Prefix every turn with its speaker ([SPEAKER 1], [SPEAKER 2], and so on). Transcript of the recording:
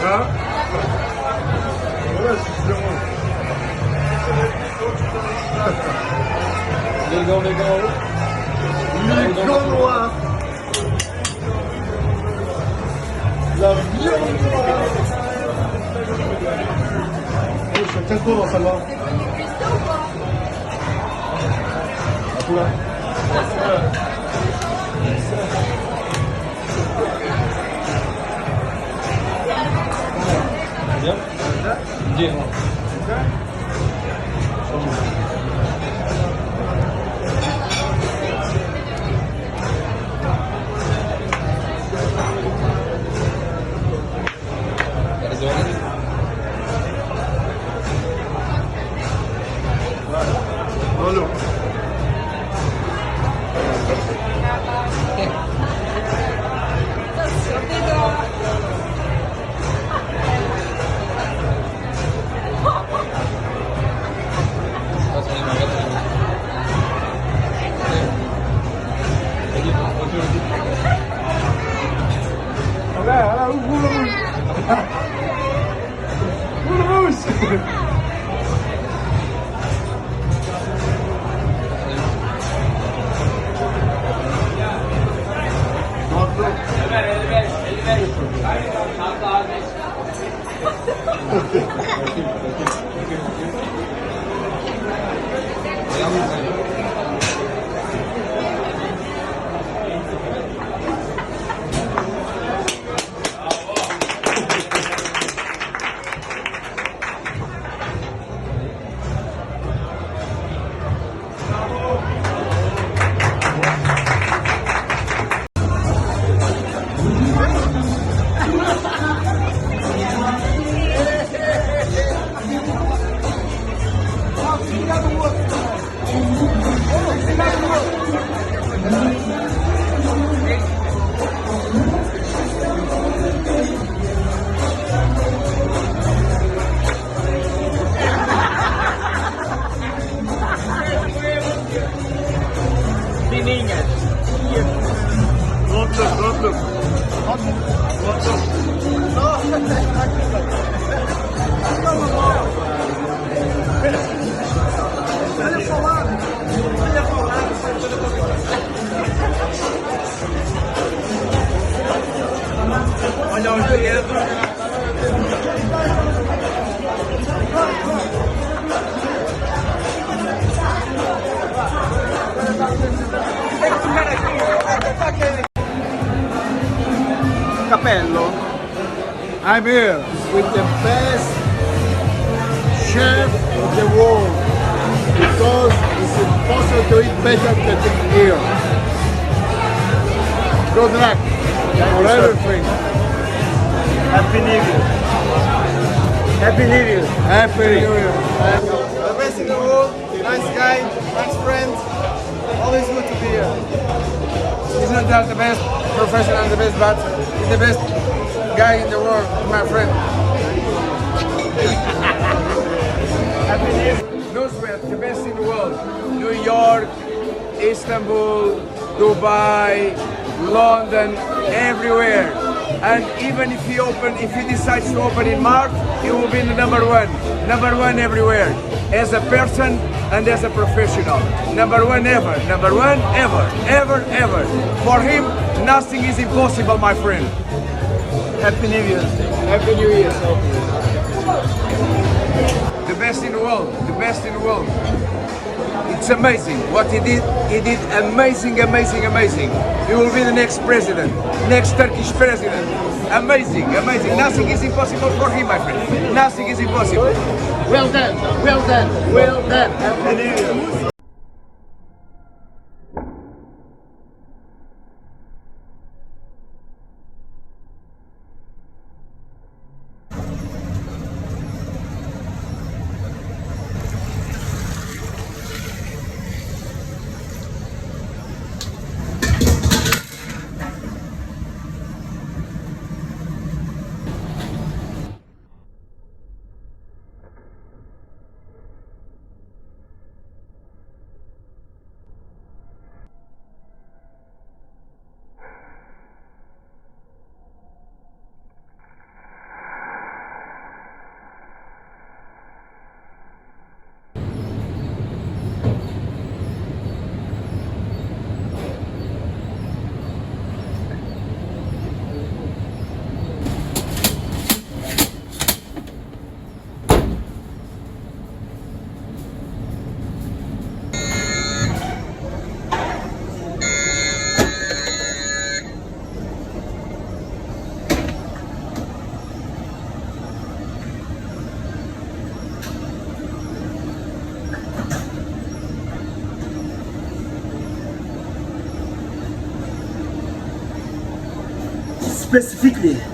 [SPEAKER 1] Hein? Voilà, excusez-moi.
[SPEAKER 2] Les gants
[SPEAKER 1] Les gants noirs. La viande noire. Oh, je tiens trop dans celle-là. À toi.
[SPEAKER 2] Bien. Bien.
[SPEAKER 1] Allô. Olha, o bolo russo. Gottlob. Olha os dedos.
[SPEAKER 3] Capello, I'm here with the best chef of the world because it's impossible to eat better than here. Good luck for everything.
[SPEAKER 1] Happy New Year.
[SPEAKER 3] Happy New Year. Happy New Year.
[SPEAKER 4] The best in the world, nice guy, nice friend, always good to be here. He's not just the best professional, the best, but he's the best guy in the world, my friend. Happy New Year. Newsweek, the best in the world. New York, Istanbul, Dubai, London, everywhere. And even if he decides to open in March, he will be the number one everywhere, as a person and as a professional. Number one ever, ever. For him, nothing is impossible, my friend. Happy New Year. Happy New Year. The best in the world. It's amazing what he did. He did amazing. He will be the next president, next Turkish president. Amazing. Nothing is impossible for him, my friend. Nothing is impossible. Well done. Happy New Year.
[SPEAKER 3] specifically